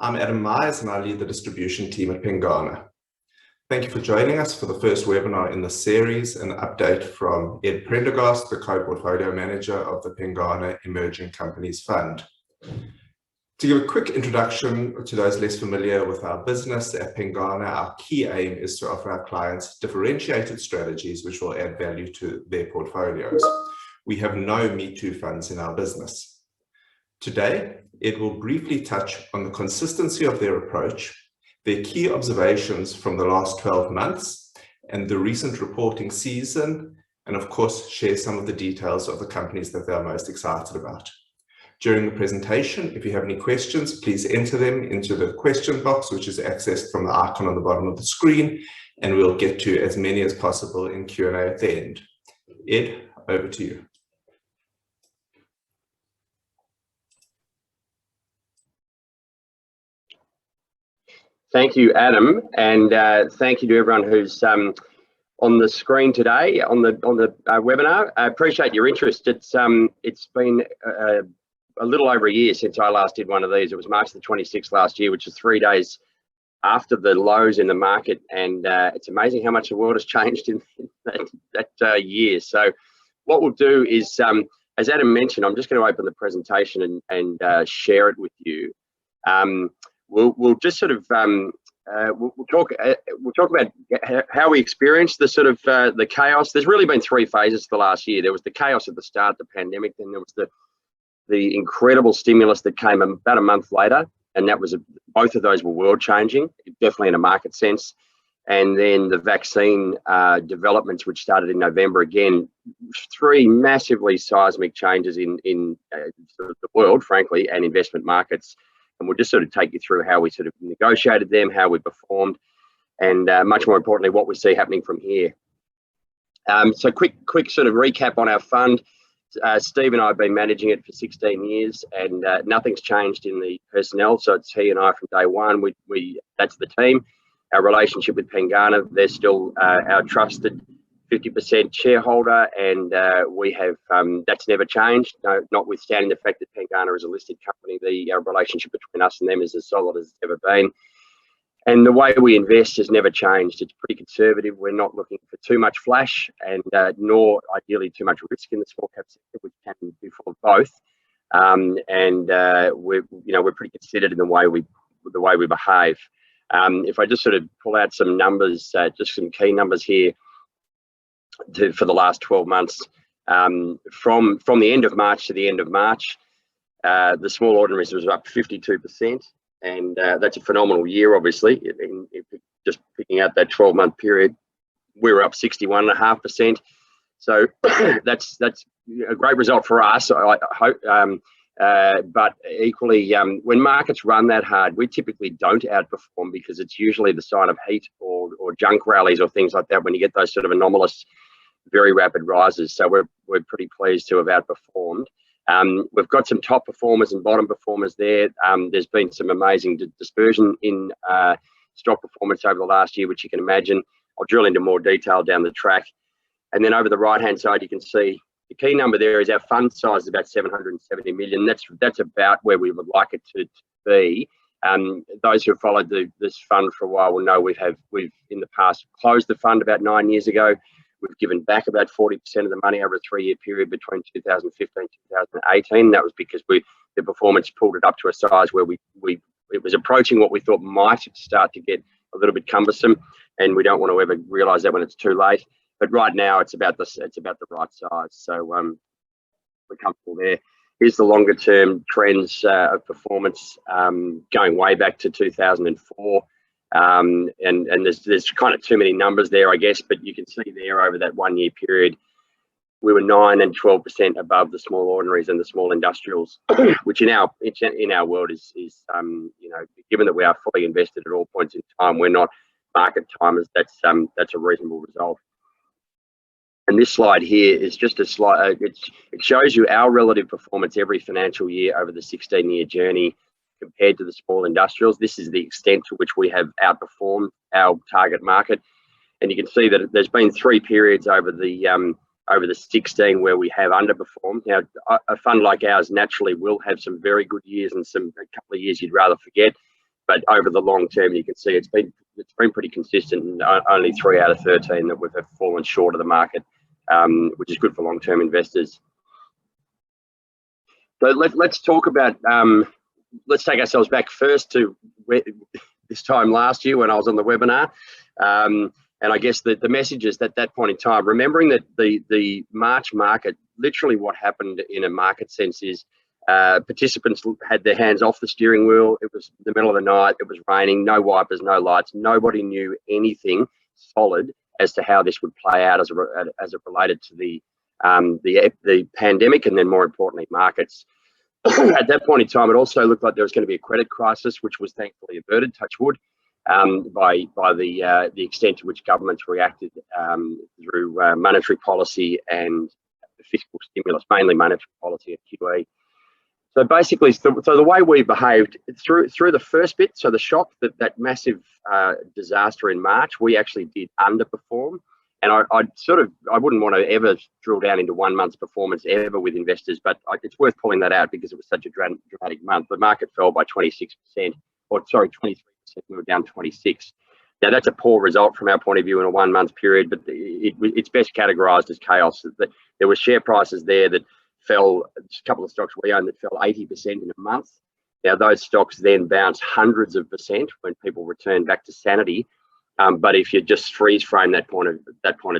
I'm Adam Myers and I lead the distribution team at Pengana. Thank you for joining us for the first webinar in the series, an update from Ed Prendergast, the co-portfolio manager of the Pengana Emerging Companies Fund. To give a quick introduction to those less familiar with our business at Pengana, our key aim is to offer our clients differentiated strategies which will add value to their portfolios. We have no Me Too funds in our business. Today, Ed will briefly touch on the consistency of their approach, their key observations from the last 12 months and the recent reporting season, and of course, share some of the details of the companies that they are most excited about. During the presentation, if you have any questions, please enter them into the question box, which is accessed from the icon on the bottom of the screen, and we'll get to as many as possible in Q&A at the end. Ed, over to you. Thank you, Adam, and thank you to everyone who's on the screen today on the webinar. I appreciate your interest. It's been a little over a year since I last did one of these. It was March the 26th last year, which is 3 days after the lows in the market, and it's amazing how much the world has changed in that year. So what we'll do is, as Adam mentioned, I'm just going to open the presentation and share it with you. We'll just sort of we'll talk about how we experienced the sort of the chaos. There's really been 3 phases the last year. There was the chaos at the start, the pandemic, then there was the incredible stimulus that came about a month later, and that was both of those were world changing, definitely in a market sense. And then the vaccine developments, which started in November, again, 3 massively seismic changes in sort of the world, frankly, and investment markets. And we'll just sort of take you through how we sort of negotiated them, how we performed, and much more importantly, what we see happening from here. So quick sort of recap on our fund. Steve and I have been managing it for 16 years, and nothing's changed in the personnel. So it's he and I from day one. That's the team. Our relationship with Pengana, they're still our trusted 50% shareholder, and we have that's never changed. No, notwithstanding the fact that Pengana is a listed company, the relationship between us and them is as solid as it's ever been. And the way we invest has never changed. It's pretty conservative. We're not looking for too much flash, and nor ideally too much risk in the small cap sector, which can be full of both. We're pretty considered in the way we behave. If I just sort of pull out some numbers, just some key numbers here. For the last 12 months, from the end of March to the end of March, the small ordinaries was up 52%, and that's a phenomenal year. Obviously, just picking out that 12-month period, we were up 61.5%. So that's a great result for us, I hope. But equally, when markets run that hard, we typically don't outperform, because it's usually the sign of heat or junk rallies or things like that when you get those sort of anomalous, very rapid rises. So we're pretty pleased to have outperformed. We've got some top performers and bottom performers there. There's been some amazing dispersion in stock performance over the last year, which you can imagine. I'll drill into more detail down the track. And then over the right-hand side, you can see the key number there is our fund size is about 770 million. That's about where we would like it to be. Those who have followed this fund for a while will know we've in the past closed the fund about 9 years ago. We've given back about 40% of the money over a 3-year period between 2015 and 2018. That was because the performance pulled it up to a size where it was approaching what we thought might start to get a little bit cumbersome, and we don't want to ever realise that when it's too late. But right now it's about the right size, so we're comfortable there. Here's the longer term trends of performance going way back to 2004. And there's kind of too many numbers there, I guess, but you can see there over that 1-year period, we were 9 and 12% above the small ordinaries and the small industrials, which in our world is given that we are fully invested at all points in time, we're not market timers. That's a reasonable result. And this slide here is just a slide. It shows you our relative performance every financial year over the 16-year journey compared to the small industrials. This is the extent to which we have outperformed our target market. And you can see that there's been 3 periods over the 16 where we have underperformed. Now, a fund like ours naturally will have some very good years and a couple of years you'd rather forget. but over the long term, you can see it's been pretty consistent. And only 3 out of 13 that we've fallen short of the market, which is good for long-term investors. So let's talk about. Let's take ourselves back first to this time last year when I was on the webinar. And I guess the message is at that point in time, remembering that the March market, literally what happened in a market sense is participants had their hands off the steering wheel. It was the middle of the night. It was raining, no wipers, no lights. Nobody knew anything solid as to how this would play out as it related to the pandemic, and then more importantly, markets. At that point in time, it also looked like there was going to be a credit crisis, which was thankfully averted, touch wood, by the extent to which governments reacted through monetary policy and fiscal stimulus, mainly monetary policy and QE. So basically, so the way we behaved through the first bit, so the shock, that massive disaster in March, we actually did underperform. And I wouldn't want to ever drill down into 1 month's performance ever with investors, but it's worth pulling that out because it was such a dramatic month. The market fell by 26%, or sorry, 23%. We were down 26%. Now that's a poor result from our point of view in a 1 month period, but it's best categorised as chaos. There were share prices there that fell. A couple of stocks we own that fell 80% in a month. Now those stocks then bounced hundreds of percent when people returned back to sanity. But if you just freeze frame that point of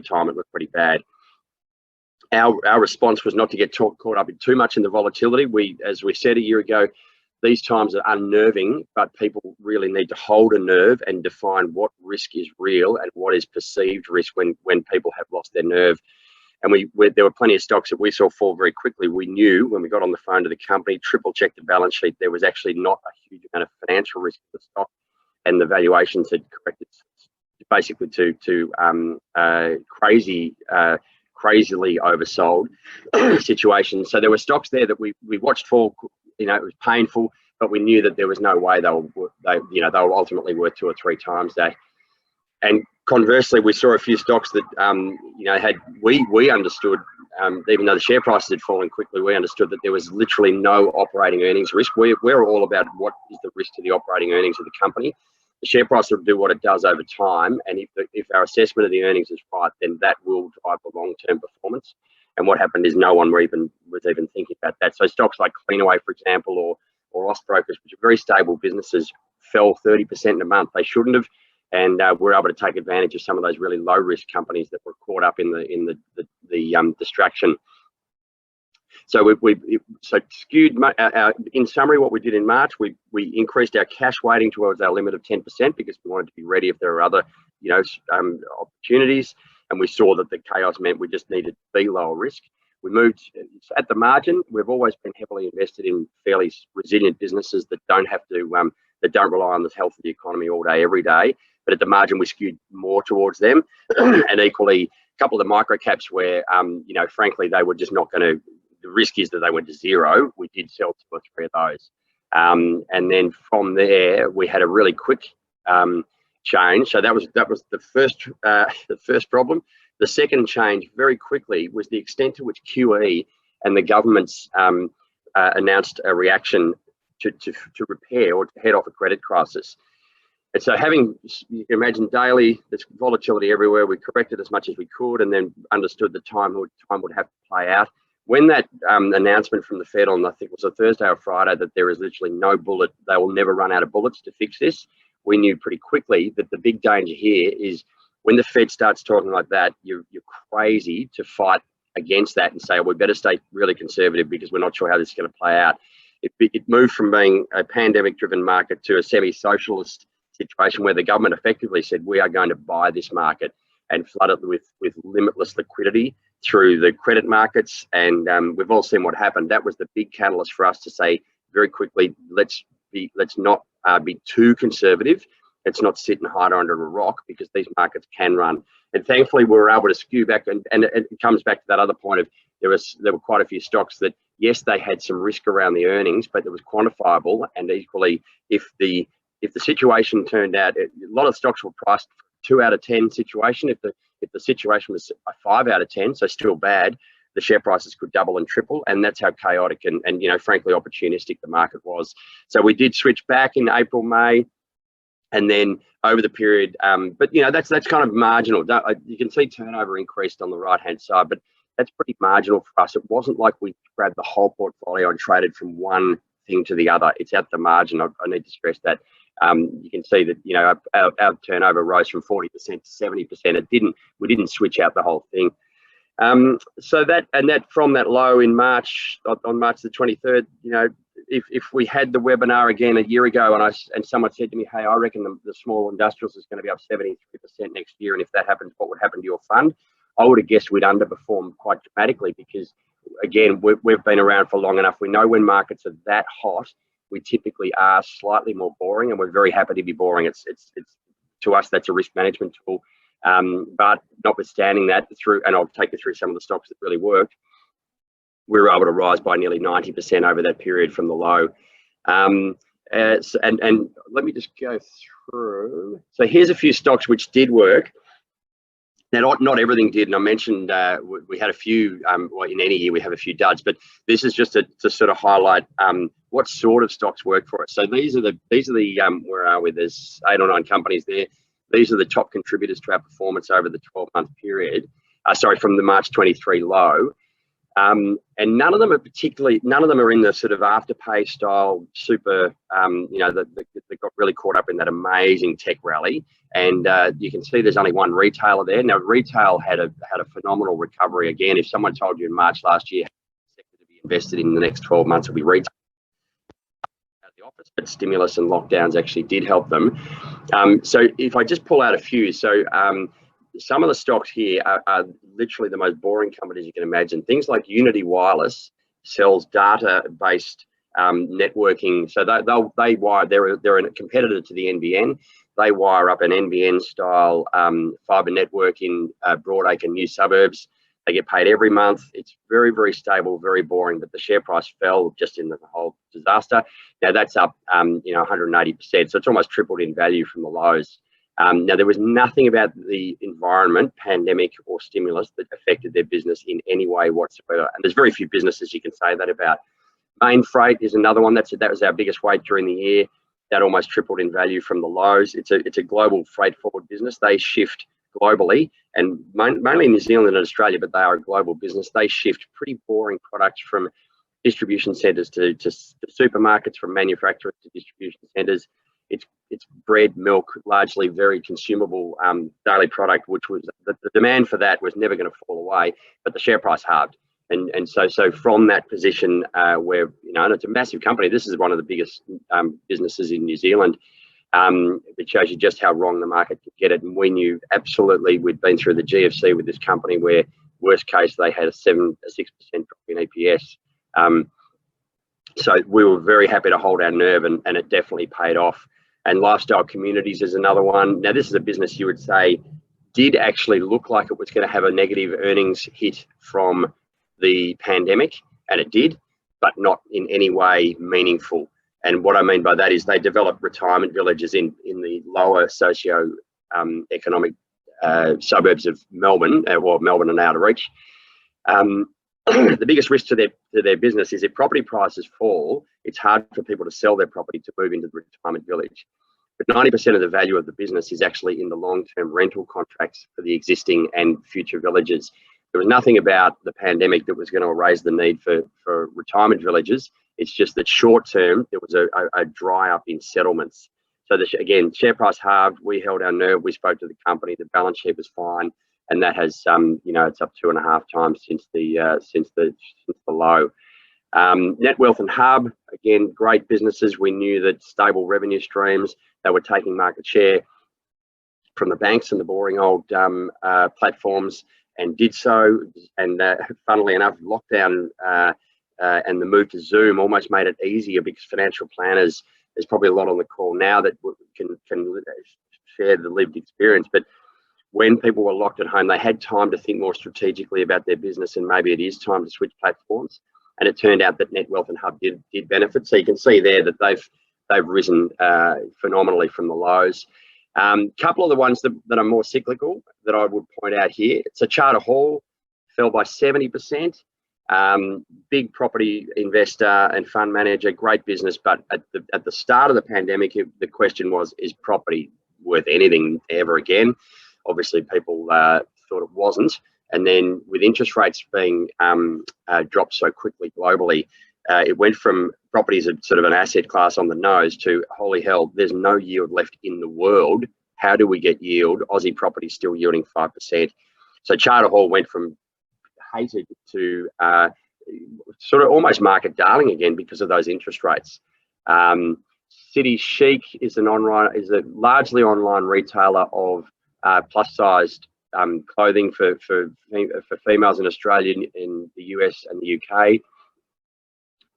time, it looked pretty bad. Our response was not to get caught up in too much in the volatility. As we said a year ago, these times are unnerving, but people really need to hold a nerve and define what risk is real and what is perceived risk when people have lost their nerve. And there were plenty of stocks that we saw fall very quickly. We knew when we got on the phone to the company, triple checked the balance sheet, there was actually not a huge amount of financial risk for the stock, and the valuations had corrected basically to crazily oversold situations. So there were stocks there that we watched fall. It was painful, but we knew that there was no way they were ultimately worth 2 or 3 times that. And conversely, we saw a few stocks that we understood, even though the share prices had fallen quickly, we understood that there was literally no operating earnings risk. We're all about what is the risk to the operating earnings of the company. The share price will do what it does over time, and if our assessment of the earnings is right, then that will drive the long-term performance. And what happened is no one was even thinking about that. So stocks like Cleanaway, for example, or Austbrokers, which are very stable businesses, fell 30% in a month. They shouldn't have, and we're able to take advantage of some of those really low-risk companies that were caught up in the distraction. So we skewed. In summary, what we did in March, we increased our cash weighting towards our limit of 10% because we wanted to be ready if there are other opportunities. And we saw that the chaos meant we just needed to be lower risk. We moved at the margin. We've always been heavily invested in fairly resilient businesses that don't rely on the health of the economy all day, every day. But at the margin, we skewed more towards them. And equally, a couple of the micro caps where, frankly, they were just not going to. The risk is that they went to zero. We did sell 2 or 3 of those. And then from there, we had a really quick change. So that was the first problem. The second change very quickly was the extent to which QE and the governments announced a reaction to repair or to head off a credit crisis. And so you can imagine daily, there's volatility everywhere. We corrected as much as we could and then understood the time would have to play out. When that announcement from the Fed on, I think it was a Thursday or Friday, that there is literally no bullet, they will never run out of bullets to fix this, we knew pretty quickly that the big danger here is when the Fed starts talking like that, you're crazy to fight against that and say, we better stay really conservative because we're not sure how this is going to play out. It moved from being a pandemic-driven market to a semi-socialist situation where the government effectively said, we are going to buy this market and flood it with limitless liquidity through the credit markets. And we've all seen what happened. That was the big catalyst for us to say very quickly, let's not be too conservative. Let's not sit and hide under a rock because these markets can run. And thankfully, we were able to skew back. And it comes back to that other point of there were quite a few stocks that, yes, they had some risk around the earnings, but it was quantifiable. And equally, if the situation turned out, a lot of stocks were priced 2 out of 10 situation. If the situation was a 5 out of 10, so still bad, the share prices could double and triple, and that's how chaotic and you know, frankly opportunistic the market was. So we did switch back in April, May, and then over the period, but you know, that's kind of marginal. You can see turnover increased on the right hand side, but that's pretty marginal for us. It wasn't like we grabbed the whole portfolio and traded from one thing to the other. It's at the margin. I need to stress that. You can see that, you know, our turnover rose from 40% to 70%. We didn't switch out the whole thing. So that from that low in March, on March the 23rd, you know, if we had the webinar again a year ago and someone said to me, hey, I reckon the small industrials is going to be up 73% next year, and if that happens, what would happen to your fund? I would have guessed we'd underperform quite dramatically, because again, we've been around for long enough. We know when markets are that hot, we typically are slightly more boring, and we're very happy to be boring. It's to us, that's a risk management tool. But notwithstanding that, and I'll take you through some of the stocks that really worked, we were able to rise by nearly 90% over that period from the low. And let me just go through. So here's a few stocks which did work. Now, not everything did, and I mentioned we had a few, well, in any year we have a few duds, but this is just to sort of highlight what sort of stocks work for us. So these are the where are we? There's 8 or 9 companies there. These are the top contributors to our performance over the 12-month period. Sorry, from the March 23 low. And none of them are in the sort of Afterpay style super, you know, that got really caught up in that amazing tech rally. And you can see there's only one retailer there. Now, retail had a phenomenal recovery. Again, if someone told you in March last year to be invested in the next 12 months will be retail at the office, but stimulus and lockdowns actually did help them. So if I just pull out a few, so some of the stocks here are literally the most boring companies you can imagine. Things like Unity Wireless sells data-based networking. So they wire. They're a competitor to the NBN. They wire up an NBN style fibre network in Broadacre and new suburbs. They get paid every month. It's very, very stable, very boring. But the share price fell just in the whole disaster. Now that's up, you know, 180%. So it's almost tripled in value from the lows. Now, there was nothing about the environment, pandemic or stimulus, that affected their business in any way whatsoever. And there's very few businesses you can say that about. Main Freight is another one. That was our biggest weight during the year. That almost tripled in value from the lows. It's a global freight forward business. They shift globally, and mainly in New Zealand and Australia, but they are a global business. They shift pretty boring products from distribution centres to supermarkets, from manufacturers to distribution centres. It's bread, milk, largely very consumable daily product, which was the demand for that was never going to fall away, but the share price halved. And so from that position where, you know, and it's a massive company, this is one of the biggest businesses in New Zealand. It shows you just how wrong the market can get it. And we knew absolutely, we'd been through the GFC with this company where worst case they had a 6% drop in EPS. So we were very happy to hold our nerve, and it definitely paid off. And Lifestyle Communities is another one. Now, this is a business you would say did actually look like it was going to have a negative earnings hit from the pandemic, and it did, but not in any way meaningful. And what I mean by that is they developed retirement villages in the lower socio-economic suburbs of Melbourne, or Melbourne and outer reach. The biggest risk to their business is if property prices fall, it's hard for people to sell their property to move into the retirement village. But 90% of the value of the business is actually in the long-term rental contracts for the existing and future villages. There was nothing about the pandemic that was going to erase the need for retirement villages. It's just that short-term, there was a dry up in settlements. So again, share price halved. We held our nerve. We spoke to the company. The balance sheet was fine. And that has, you know, it's up 2.5 times since the low. Netwealth and Hub, again, great businesses. We knew that stable revenue streams. They were taking market share from the banks and the boring old platforms, and did so. And funnily enough, lockdown and the move to Zoom almost made it easier, because financial planners, there's probably a lot on the call now that can share the lived experience. But when people were locked at home, they had time to think more strategically about their business, and maybe it is time to switch platforms. And it turned out that Netwealth and Hub did benefit. So you can see there that they've risen phenomenally from the lows. Couple of the ones that are more cyclical that I would point out here. So Charter Hall fell by 70%. Big property investor and fund manager, great business, but at the start of the pandemic, the question was, is property worth anything ever again? Obviously, people thought it wasn't. And then with interest rates being dropped so quickly globally, it went from property as a sort of an asset class on the nose to, holy hell, there's no yield left in the world. How do we get yield? Aussie property still yielding 5%. So Charter Hall went from hated to sort of almost market darling again because of those interest rates. City Chic is a largely online retailer of plus-sized clothing for females in Australia, in the US and the UK.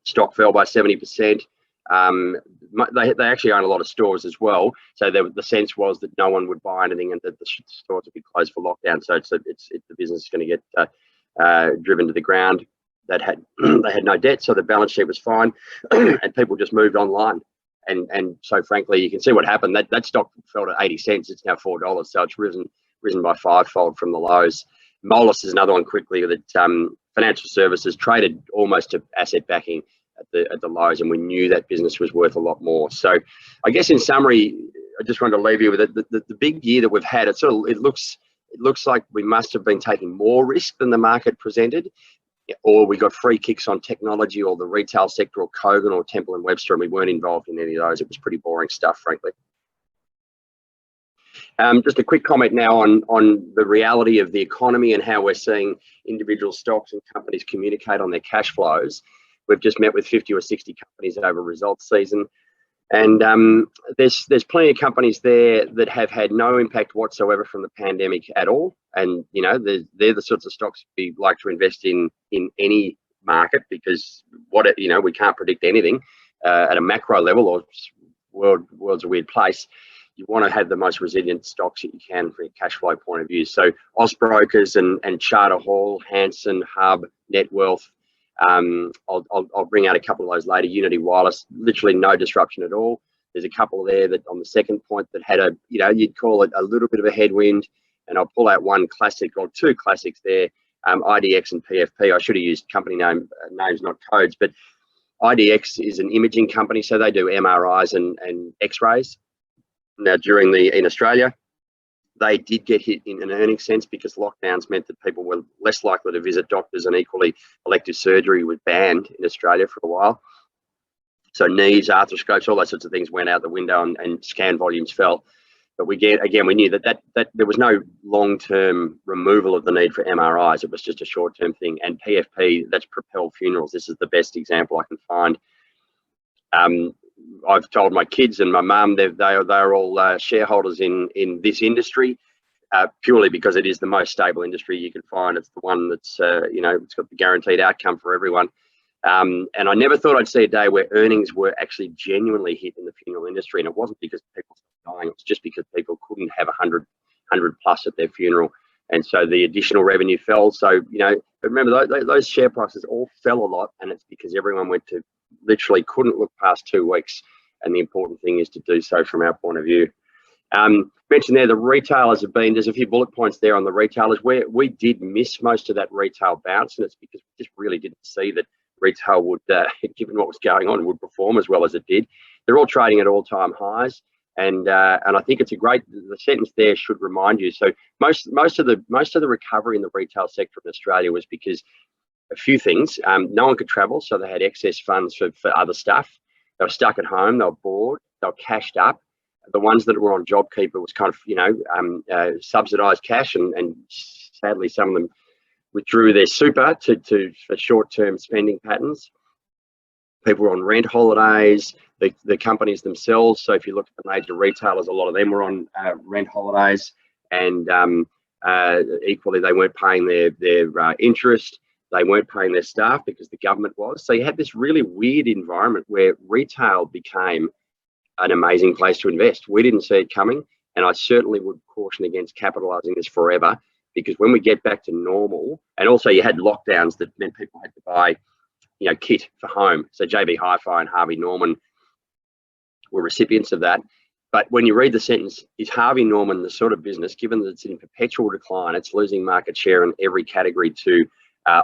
Stock fell by 70%. They actually own a lot of stores as well, so the sense was that no one would buy anything and that the stores would be closed for lockdown. So the business is going to get driven to the ground. They had no debt, so the balance sheet was fine, and people just moved online. And so frankly, you can see what happened. That stock fell to 80 cents. It's now $4, so it's risen by fivefold from the lows. Moelis is another one quickly that financial services traded almost to asset backing at the lows, and we knew that business was worth a lot more. So I guess in summary, I just wanted to leave you with it. The big year that we've had, it looks like we must have been taking more risk than the market presented, or we got free kicks on technology or the retail sector or Kogan or Temple & Webster, and we weren't involved in any of those. It was pretty boring stuff, frankly. Just a quick comment now on the reality of the economy and how we're seeing individual stocks and companies communicate on their cash flows. We've just met with 50 or 60 companies over results season, and there's plenty of companies there that have had no impact whatsoever from the pandemic at all. And you know, they're the sorts of stocks we like to invest in any market, because we can't predict anything at a macro level, or world's a weird place. You want to have the most resilient stocks that you can from a cash flow point of view. So Austbrokers and Charter Hall, Hanson, Hub, Netwealth. I'll bring out a couple of those later. Unity Wireless, literally no disruption at all. There's a couple there that on the second point that had you'd call it a little bit of a headwind, and I'll pull out one classic or two classics there. IDX and PFP. I should have used company names, not codes, but IDX is an imaging company, so they do MRIs and X-rays. Now, in Australia, they did get hit in an earnings sense because lockdowns meant that people were less likely to visit doctors, and equally elective surgery was banned in Australia for a while. So knees, arthroscopes, all those sorts of things went out the window, and scan volumes fell. But we knew that there was no long-term removal of the need for MRIs. It was just a short-term thing. And PFP, that's Propel Funerals. This is the best example I can find. I've told my kids and my mum they're all shareholders in this industry, purely because it is the most stable industry you can find. It's the one that's it's got the guaranteed outcome for everyone. And I never thought I'd see a day where earnings were actually genuinely hit in the funeral industry, and it wasn't because people stopped dying. It was just because people couldn't have 100 plus at their funeral, and so the additional revenue fell. So but remember those share prices all fell a lot, and it's because everyone literally couldn't look past 2 weeks, and the important thing is to do so from our point of view. Mentioned there the retailers there's a few bullet points there on the retailers where we did miss most of that retail bounce, and it's because we just really didn't see that retail would, given what was going on, would perform as well as it did. They're all trading at all-time highs, and I think it's the sentence there should remind you. So most of the recovery in the retail sector in Australia was because a few things. No one could travel, so they had excess funds for other stuff. They were stuck at home, they were bored, they were cashed up. The ones that were on JobKeeper was kind of, subsidised cash, and sadly some of them withdrew their super for short-term spending patterns. People were on rent holidays, the companies themselves. So if you look at the major retailers, a lot of them were on rent holidays, and equally they weren't paying their interest. They weren't paying their staff because the government was. So you had this really weird environment where retail became an amazing place to invest. We didn't see it coming, and I certainly would caution against capitalizing this forever, because when we get back to normal, and also you had lockdowns that meant people had to buy, kit for home. So JB Hi-Fi and Harvey Norman were recipients of that. But when you read the sentence, is Harvey Norman the sort of business, given that it's in perpetual decline, it's losing market share in every category to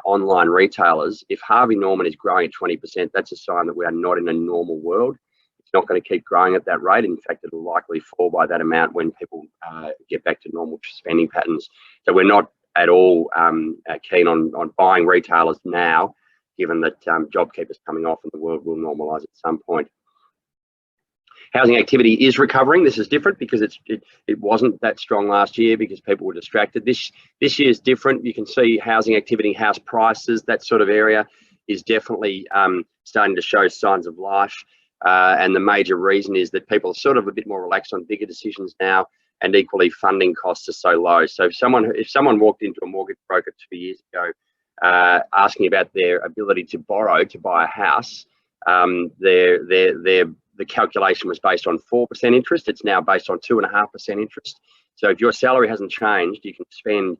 online retailers? If Harvey Norman is growing at 20%, that's a sign that we are not in a normal world. It's not going to keep growing at that rate. In fact, it'll likely fall by that amount when people get back to normal spending patterns. So we're not at all keen on buying retailers now, given that JobKeeper's coming off and the world will normalise at some point. Housing activity is recovering. This is different because it wasn't that strong last year because people were distracted. This year is different. You can see housing activity, house prices, that sort of area is definitely starting to show signs of life. And the major reason is that people are sort of a bit more relaxed on bigger decisions now, and equally funding costs are so low. So if someone walked into a mortgage broker 2 years ago asking about their ability to borrow to buy a house, the calculation was based on 4% interest. It's now based on 2.5% interest. So if your salary hasn't changed, you can spend,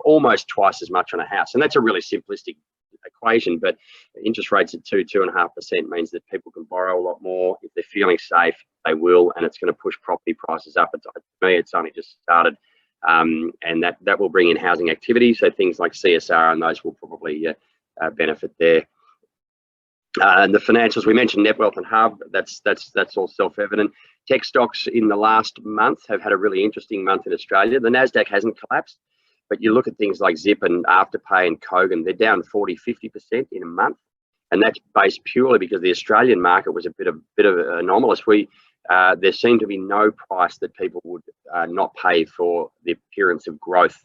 almost twice as much on a house. And that's a really simplistic equation, but interest rates at 2.5% means that people can borrow a lot more. If they're feeling safe, they will, and it's going to push property prices up. To me, it's only just started, and that will bring in housing activity. So things like CSR and those will probably benefit there. And the financials, we mentioned Netwealth and Hub, that's all self-evident. Tech stocks in the last month have had a really interesting month in Australia. The NASDAQ hasn't collapsed, but you look at things like Zip and Afterpay and Kogan, they're down 40–50% in a month. And that's based purely because the Australian market was a bit of anomalous. There seemed to be no price that people would not pay for the appearance of growth.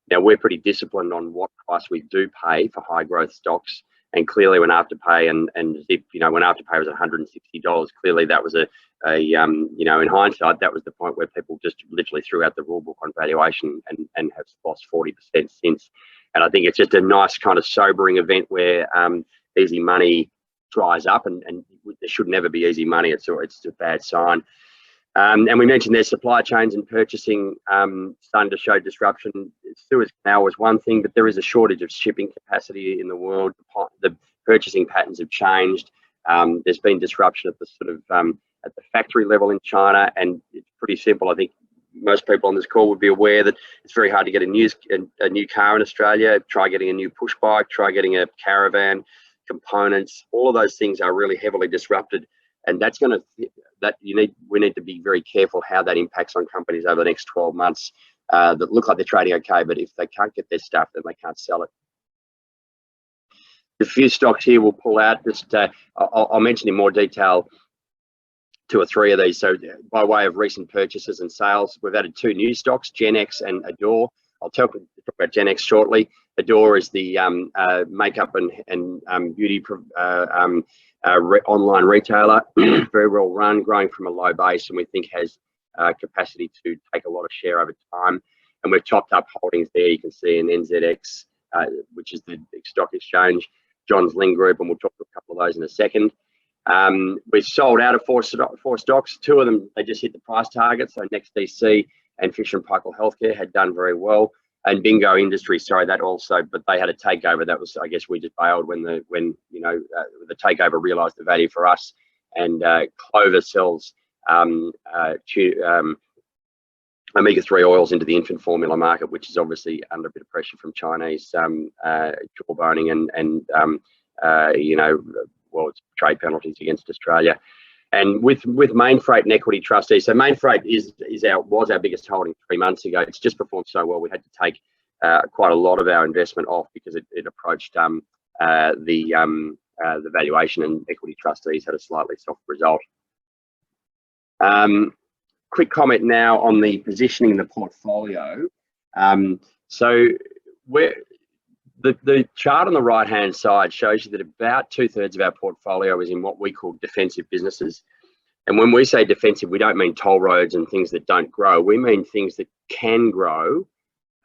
Now, we're pretty disciplined on what price we do pay for high growth stocks. And clearly when Afterpay and Zip, when Afterpay was $160, clearly that was in hindsight, that was the point where people just literally threw out the rule book on valuation and have lost 40% since. And I think it's just a nice kind of sobering event where easy money dries up, and there should never be easy money. It's a bad sign. And we mentioned there's supply chains and purchasing starting to show disruption. Suez Canal was one thing, but there is a shortage of shipping capacity in the world. The purchasing patterns have changed. There's been disruption at the at the factory level in China, and it's pretty simple. I think most people on this call would be aware that it's very hard to get a new car in Australia. Try getting a new push bike, try getting a caravan, components. All of those things are really heavily disrupted, and we need to be very careful how that impacts on companies over the next 12 months that look like they're trading okay, but if they can't get their stuff, then they can't sell it. A few stocks here we'll pull out. Just I'll mention in more detail 2 or 3 of these. So by way of recent purchases and sales, we've added 2 new stocks, Gen-X and Adore. I'll talk about Gen-X shortly. Adore is the makeup and beauty online retailer, very well run, growing from a low base, and we think has capacity to take a lot of share over time. And we've topped up holdings there. You can see in NZX, which is the big stock exchange, John's Ling Group, and we'll talk to a couple of those in a second. We've sold out of 4 stocks. 2 of them, they just hit the price target. So NextDC and Fisher & Paykel Healthcare had done very well. And Bingo Industries, sorry, that also, but they had a takeover. That was, I guess, we just bailed when the takeover realised the value for us. And Clover sells omega-3 oils into the infant formula market, which is obviously under a bit of pressure from Chinese jawboning and it's trade penalties against Australia. And with Mainfreight and Equity Trustees, so Mainfreight was our biggest holding 3 months ago. It's just performed so well, we had to take quite a lot of our investment off because it approached the valuation, and Equity Trustees had a slightly soft result. Quick comment now on the positioning in the portfolio. So the chart on the right-hand side shows you that about 2/3 of our portfolio is in what we call defensive businesses. And when we say defensive, we don't mean toll roads and things that don't grow. We mean things that can grow,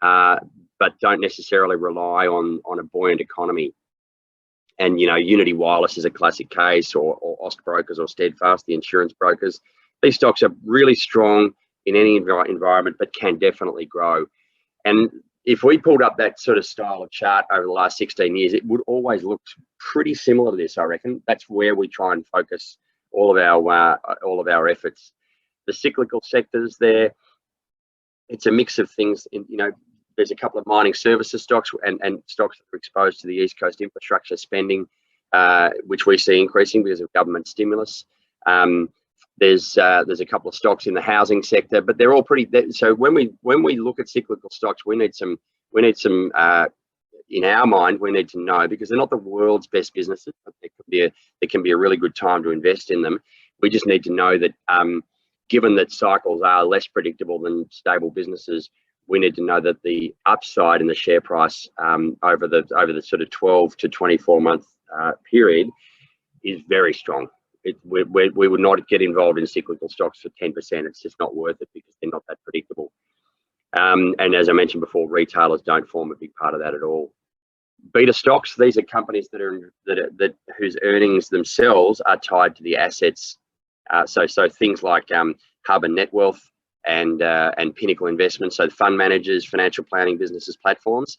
but don't necessarily rely on a buoyant economy. And, Unity Wireless is a classic case, or Ostbrokers or Steadfast, the insurance brokers. These stocks are really strong in any environment, but can definitely grow. And if we pulled up that sort of style of chart over the last 16 years, it would always look pretty similar to this, I reckon. That's where we try and focus all of our efforts. The cyclical sectors there, it's a mix of things. There's a couple of mining services stocks and stocks that are exposed to the East Coast infrastructure spending, which we see increasing because of government stimulus. There's a couple of stocks in the housing sector, but they're all pretty. So when we look at cyclical stocks, we need some in our mind, we need to know, because they're not the world's best businesses, but there can be a really good time to invest in them. We just need to know that, given that cycles are less predictable than stable businesses, we need to know that the upside in the share price over the sort of 12 to 24 month period is very strong. We would not get involved in cyclical stocks for 10%. It's just not worth it because they're not that predictable. And as I mentioned before, retailers don't form a big part of that at all. Beta stocks, these are companies whose earnings themselves are tied to the assets. So things like Hub and Net Wealth and Pinnacle Investments, so fund managers, financial planning businesses, platforms,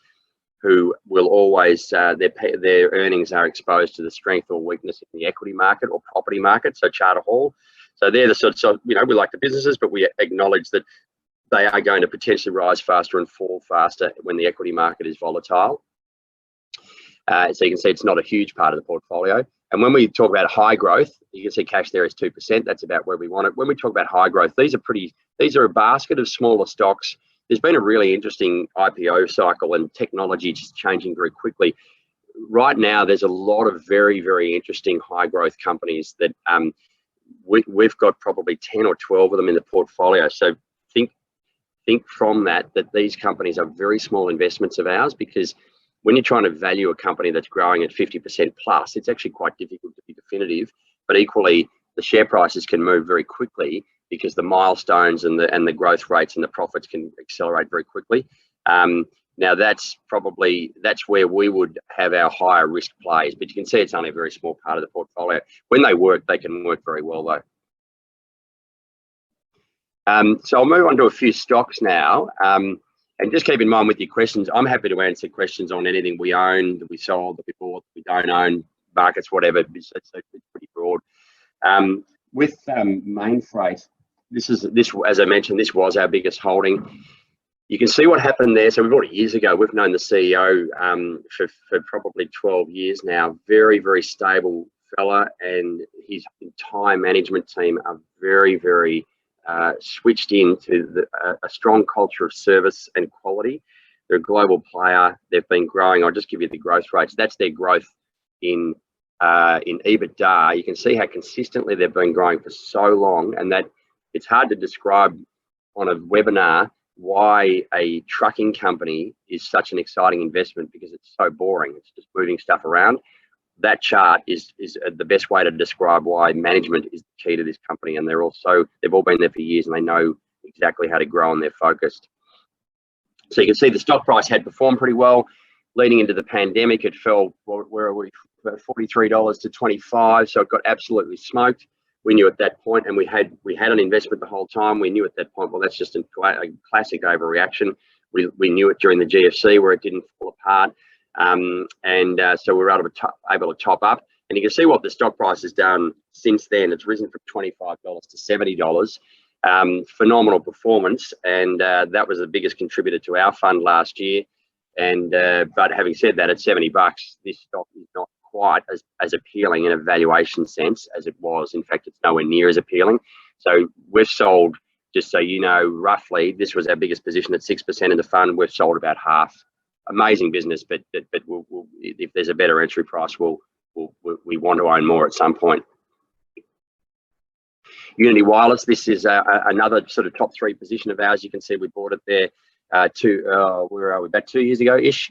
who will always their earnings are exposed to the strength or weakness in the equity market or property market. So Charter Hall, so they're the sort of, we like the businesses, but we acknowledge that they are going to potentially rise faster and fall faster when the equity market is volatile. So you can see it's not a huge part of the portfolio. And when we talk about high growth, you can see cash there is 2%. That's about where we want it. When we talk about high growth, these are a basket of smaller stocks. There's been a really interesting IPO cycle and technology just changing very quickly. Right now, there's a lot of very, very interesting high growth companies that we've got probably 10 or 12 of them in the portfolio. So think from that these companies are very small investments of ours, because when you're trying to value a company that's growing at 50% plus, it's actually quite difficult to be definitive. But equally, the share prices can move very quickly because the milestones and the growth rates and the profits can accelerate very quickly. Now that's where we would have our higher risk plays, but you can see it's only a very small part of the portfolio. When they work, they can work very well though. So I'll move on to a few stocks now. And just keep in mind with your questions, I'm happy to answer questions on anything we own, that we sold, that we bought, that we don't own, markets, whatever. It's pretty broad. With Mainfreight, this, as I mentioned, this was our biggest holding. You can see what happened there. So we bought it years ago. We've known the CEO for probably 12 years now. Very, very stable fella, and his entire management team are very, very switched into a strong culture of service and quality. They're a global player. They've been growing. I'll just give you the growth rates. That's their growth in EBITDA. You can see how consistently they've been growing for so long, and that it's hard to describe on a webinar why a trucking company is such an exciting investment, because it's so boring. It's just moving stuff around. That chart is the best way to describe why management is the key to this company, and they've all been there for years, and they know exactly how to grow, and they're focused. So you can see the stock price had performed pretty well leading into the pandemic. It fell, where are we, $43 to 25, so it got absolutely smoked. We knew at that point, and we had an investment the whole time. We knew at that point, well, that's just a classic overreaction. We knew it during the GFC where it didn't fall apart. So we were able to top up, and you can see what the stock price has done since then. It's risen from $25 to $70. Phenomenal performance, and that was the biggest contributor to our fund last year. And but having said that, at $70, this stock is not quite as appealing in a valuation sense as it was. In fact, it's nowhere near as appealing. So we've sold, just so you know, roughly, this was our biggest position at 6% in the fund. We've sold about half. Amazing business, but if there's a better entry price, we want to own more at some point. Unity Wireless, this is another sort of top 3 position of ours. You can see we bought it there where are we, about 2 years ago-ish.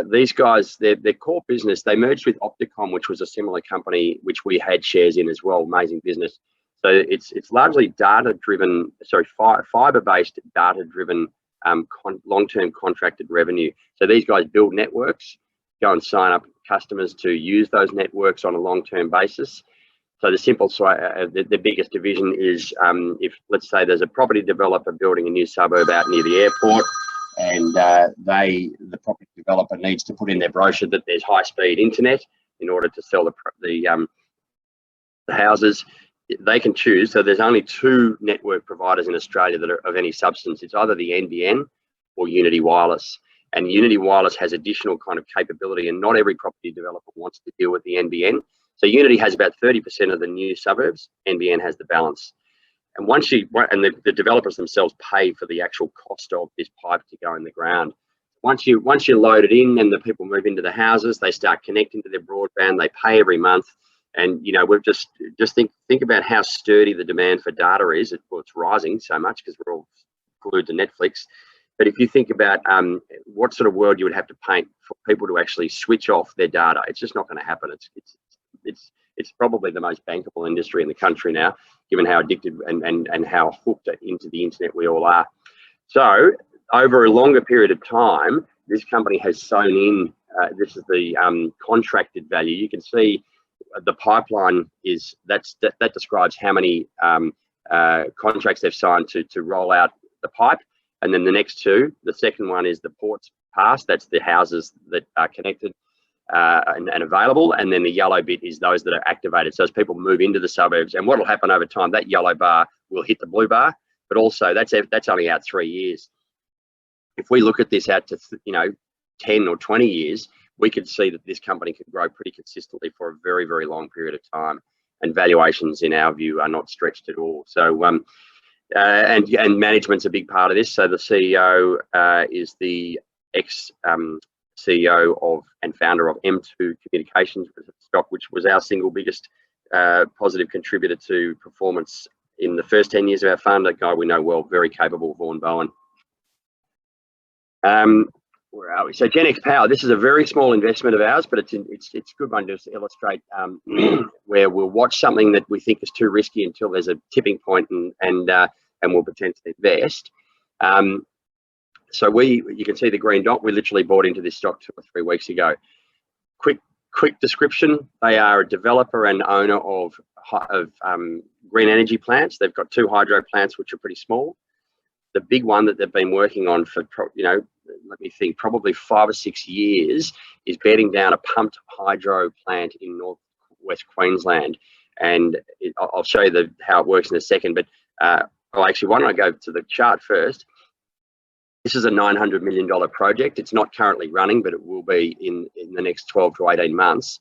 These guys, their core business, they merged with Opticom, which was a similar company which we had shares in as well. Amazing business. So it's largely data-driven, fiber-based, data-driven long-term contracted revenue. So these guys build networks, go and sign up customers to use those networks on a long-term basis. So the biggest division is if, let's say, there's a property developer building a new suburb out near the airport, and the property developer needs to put in their brochure that there's high-speed internet in order to sell the houses. they can choose. So there's only 2 network providers in Australia that are of any substance. It's either the NBN or Unity Wireless. And Unity Wireless has additional kind of capability, and not every property developer wants to deal with the NBN. So Unity has about 30% of the new suburbs. NBN has the balance. And the developers themselves pay for the actual cost of this pipe to go in the ground. Once you load it in and the people move into the houses, they start connecting to their broadband. They pay every month. And we've just think about how sturdy the demand for data is. It's rising so much because we're all glued to Netflix. But if you think about what sort of world you would have to paint for people to actually switch off their data, it's just not going to happen. It's probably the most bankable industry in the country now, given how addicted and how hooked into the internet we all are. So over a longer period of time, this company has sown in. This is the contracted value. You can see the pipeline that describes how many contracts they've signed to roll out the pipe. And then the next 2, the second one is the ports passed. That's the houses that are connected and available. And then the yellow bit is those that are activated. So as people move into the suburbs, and what will happen over time, that yellow bar will hit the blue bar. But also that's only out 3 years. If we look at this out to 10 or 20 years, we could see that this company could grow pretty consistently for a very, very long period of time. And valuations, in our view, are not stretched at all. So and management's a big part of this. So the CEO is the ex-CEO of and founder of M2 Communications stock, which was our single biggest positive contributor to performance in the first 10 years of our fund. A guy we know well, very capable, Vaughan Bowen. Where are we? So Genex Power. This is a very small investment of ours, but it's a good one to illustrate where we'll watch something that we think is too risky until there's a tipping point, and we'll potentially invest. So you can see the green dot. We literally bought into this stock 2 or 3 weeks ago. Quick description: they are a developer and owner of green energy plants. They've got 2 hydro plants, which are pretty small. The big one that they've been working on for, let me think, probably 5 or 6 years is bedding down a pumped hydro plant in northwest Queensland. And I'll show you how it works in a second. But actually, why don't I go to the chart first? This is a $900 million project. It's not currently running, but it will be in the next 12 to 18 months.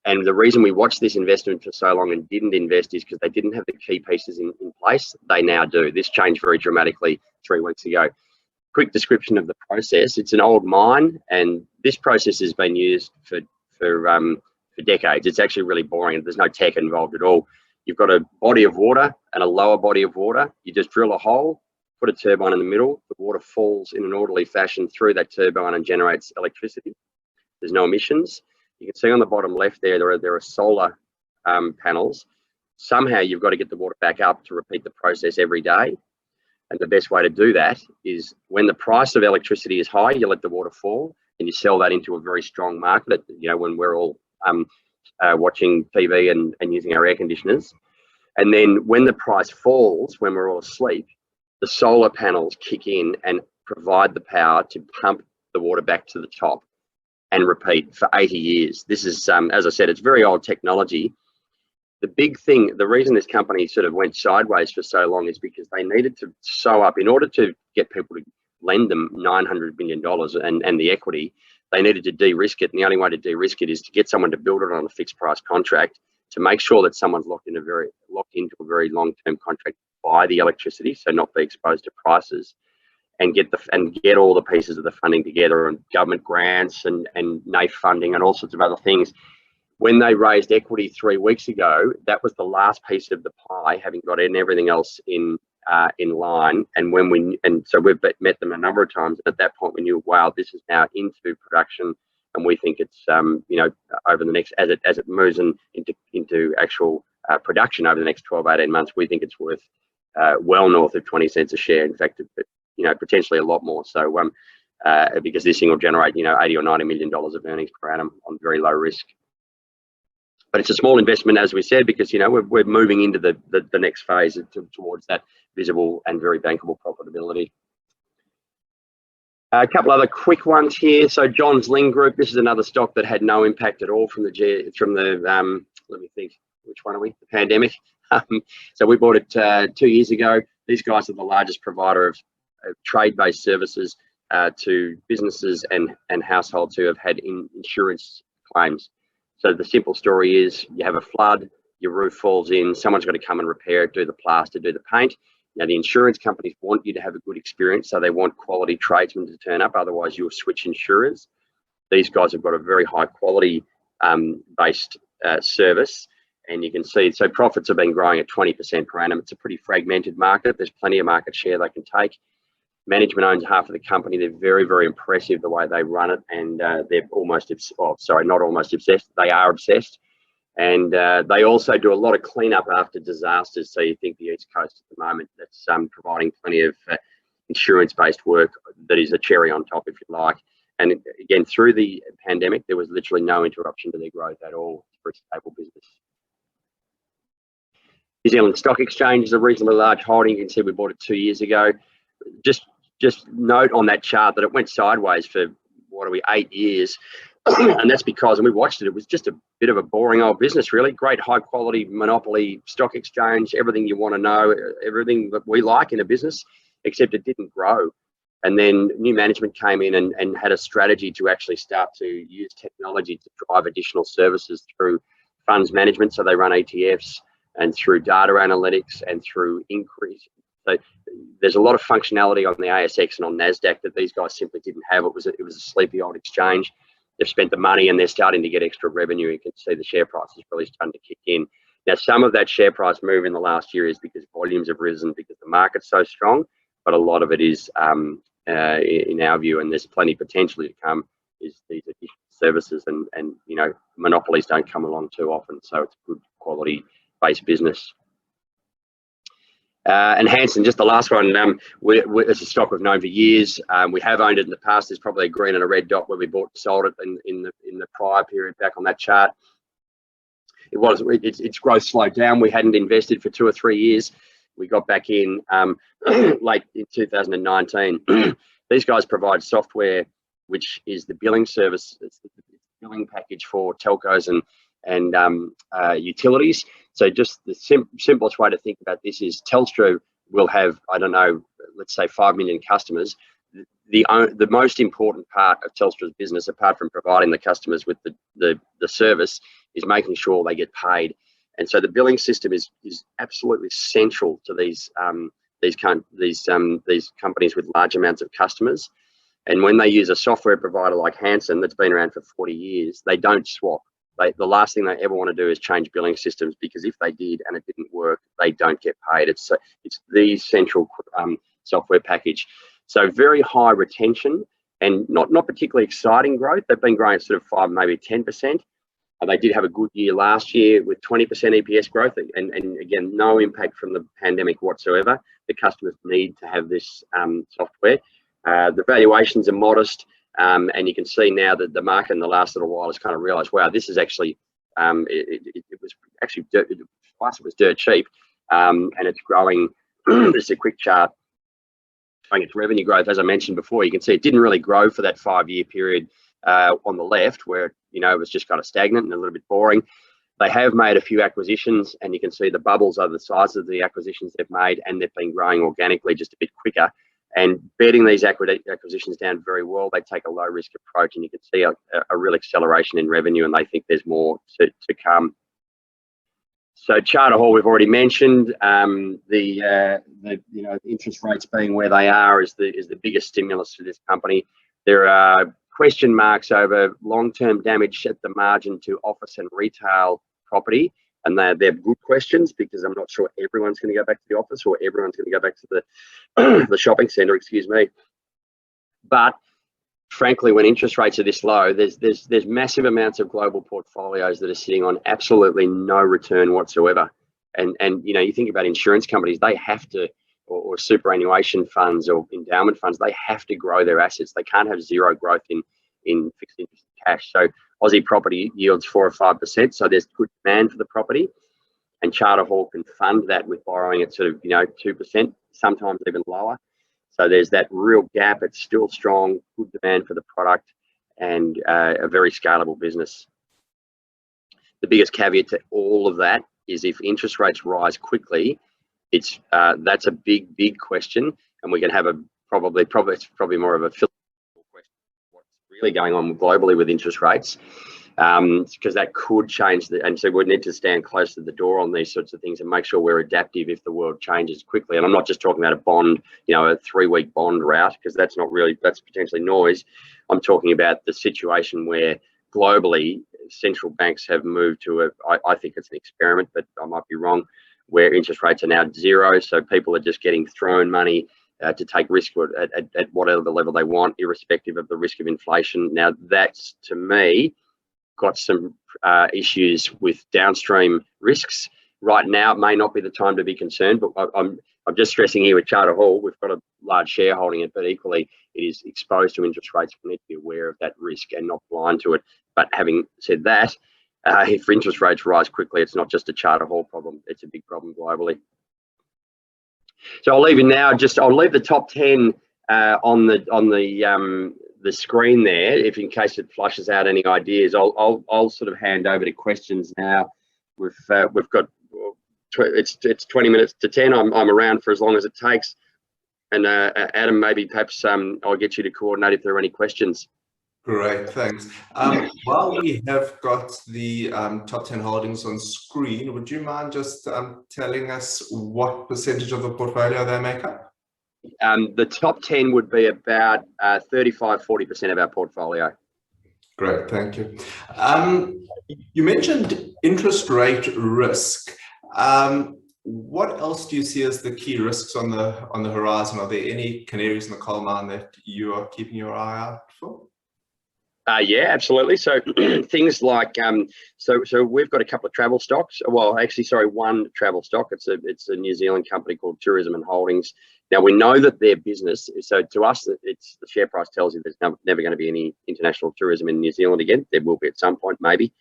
And the reason we watched this investment for so long and didn't invest is because they didn't have the key pieces in place. They now do. This changed very dramatically 3 weeks ago. Quick description of the process: it's an old mine, and this process has been used for decades. It's actually really boring. There's no tech involved at all. You've got a body of water and a lower body of water. You just drill a hole, put a turbine in the middle. The water falls in an orderly fashion through that turbine and generates electricity. There's no emissions. You can see on the bottom left there are solar panels. Somehow you've got to get the water back up to repeat the process every day. And the best way to do that is when the price of electricity is high, you let the water fall and you sell that into a very strong market, when we're all watching TV and using our air conditioners. And then when the price falls, when we're all asleep, the solar panels kick in and provide the power to pump the water back to the top and repeat for 80 years. This is, as I said, it's very old technology. The big thing, the reason this company sort of went sideways for so long is because they needed to sew up, in order to get people to lend them $900 million and the equity, they needed to de-risk it. And the only way to de-risk it is to get someone to build it on a fixed price contract, to make sure that someone's locked into a very long-term contract to buy the electricity, so not be exposed to prices, and get all the pieces of the funding together, and government grants and NAIF funding and all sorts of other things. When they raised equity 3 weeks ago, that was the last piece of the pie, having got in everything else in line. And so we've met them a number of times. At that point, we knew, wow, this is now into production, and we think it's over the next, as it moves into actual production over the next 12-18 months, we think it's worth well north of 20 cents a share. In fact, potentially a lot more. So because this thing will generate 80 or $90 million of earnings per annum on very low risk. But it's a small investment, as we said, because we're moving into the next phase towards that visible and very bankable profitability. A couple other quick ones here. So John's Ling Group. This is another stock that had no impact at all from let me think. which one are we? The pandemic. So we bought it 2 years ago. These guys are the largest provider of trade-based services to businesses and households who have had insurance claims. So the simple story is you have a flood, your roof falls in, someone's got to come and repair it, do the plaster, do the paint. Now the insurance companies want you to have a good experience, so they want quality tradesmen to turn up, otherwise you'll switch insurers. These guys have got a very high quality based service, and you can see, so profits have been growing at 20% per annum. It's a pretty fragmented market. There's plenty of market share they can take. Management owns half of the company. They're very, very impressive the way they run it, and they're almost, oh, sorry, not almost obsessed. They are obsessed, and they also do a lot of cleanup after disasters. So you think the East Coast at the moment, that's providing plenty of insurance-based work that is a cherry on top, if you like. And again, through the pandemic, there was literally no interruption to their growth at all. It's a very stable business. New Zealand Stock Exchange is a reasonably large holding. You can see we bought it 2 years ago. Just note on that chart that it went sideways for, what are we, 8 years. And that's because, and we watched it, it was just a bit of a boring old business, really. Great high quality monopoly stock exchange, everything you want to know, everything that we like in a business, except it didn't grow. And then new management came in and had a strategy to actually start to use technology to drive additional services through funds management. So they run ETFs, and through data analytics, and through increase. So there's a lot of functionality on the ASX and on NASDAQ that these guys simply didn't have. It was a sleepy old exchange. They've spent the money and they're starting to get extra revenue. You can see the share price is really starting to kick in. Now, some of that share price move in the last year is because volumes have risen because the market's so strong, but a lot of it is, in our view, and there's plenty potentially to come, is these additional services, and you know, monopolies don't come along too often, so it's a good quality based business. And Hanson, just the last one, it's a stock we've known for years. We have owned it in the past. There's probably a green and a red dot where we bought and sold it in the prior period back on that chart. Its growth slowed down. We hadn't invested for 2 or 3 years. We got back in late in 2019. These guys provide software, which is the billing service. It's the billing package for telcos and utilities. So just the simplest way to think about this is Telstra will have, I don't know, let's say 5 million customers. The most important part of Telstra's business, apart from providing the customers with the service, is making sure they get paid. And so the billing system is absolutely central to these companies with large amounts of customers. And when they use a software provider like Hanson that's been around for 40 years, they don't swap. The last thing they ever want to do is change billing systems, because if they did and it didn't work, they don't get paid. It's the central software package. So very high retention and not particularly exciting growth. They've been growing at sort of 5, maybe 10%. They did have a good year last year with 20% EPS growth, and again, no impact from the pandemic whatsoever. The customers need to have this software. The valuations are modest. And you can see now that the market in the last little while has kind of realised, wow, this is actually, it was actually dirt, it was dirt cheap, and it's growing. This is a quick chart showing its revenue growth. As I mentioned before, you can see it didn't really grow for that 5-year period on the left, where, you know, it was just kind of stagnant and a little bit boring. They have made a few acquisitions, and you can see the bubbles are the size of the acquisitions they've made, and they've been growing organically just a bit quicker. And bedding these acquisitions down very well, they take a low risk approach, and you can see a real acceleration in revenue, and they think there's more to come. So Charter Hall, we've already mentioned. The interest rates being where they are is the biggest stimulus for this company. There are question marks over long-term damage at the margin to office and retail property. And they're good questions, because I'm not sure everyone's going to go back to the office or everyone's going to go back to the shopping centre, excuse me. But frankly, when interest rates are this low, there's massive amounts of global portfolios that are sitting on absolutely no return whatsoever. And you know, you think about insurance companies, they have to, or superannuation funds or endowment funds, they have to grow their assets. They can't have zero growth in fixed interest cash. So Aussie property yields 4 or 5%, so there's good demand for the property, and Charter Hall can fund that with borrowing at sort of 2%, sometimes even lower. So there's that real gap. It's still strong, good demand for the product, and a very scalable business. The biggest caveat to all of that is if interest rates rise quickly, it's that's a big question, and we're going to have a probably it's probably more of a philosophical question, what's really going on globally with interest rates, because that could change and so we need to stand close to the door on these sorts of things and make sure we're adaptive if the world changes quickly. And I'm not just talking about a bond, you know, a 3-week bond route, because that's potentially noise. I'm talking about the situation where globally central banks have moved to I think it's an experiment, but I might be wrong, where interest rates are now 0, so people are just getting thrown money to take risk at whatever level they want, irrespective of the risk of inflation. Now that's, to me, got some issues with downstream risks. Right now, it may not be the time to be concerned, but I'm just stressing here with Charter Hall, we've got a large shareholding in it, but equally it is exposed to interest rates. We need to be aware of that risk and not blind to it. But having said that, if interest rates rise quickly, it's not just a Charter Hall problem, it's a big problem globally. So I'll leave you now. I'll leave the top 10 on the screen there, if in case it flushes out any ideas. I'll sort of hand over to questions now. We've got it's 20 minutes to 10. I'm around for as long as it takes. And Adam, maybe perhaps I'll get you to coordinate if there are any questions. Great, thanks. While we have got the top 10 holdings on screen, would you mind just telling us what percentage of the portfolio they make up? The top 10 would be about 35–40% of our portfolio. Great, thank you. You mentioned interest rate risk. What else do you see as the key risks on the horizon? Are there any canaries in the coal mine that you are keeping your eye out for? Yeah, absolutely. So things like so we've got a couple of travel stocks. Well, actually, sorry, one travel stock. It's a New Zealand company called Tourism and Holdings. Now we know that their business. So to us, it's the share price tells you there's never going to be any international tourism in New Zealand again. There will be at some point, maybe.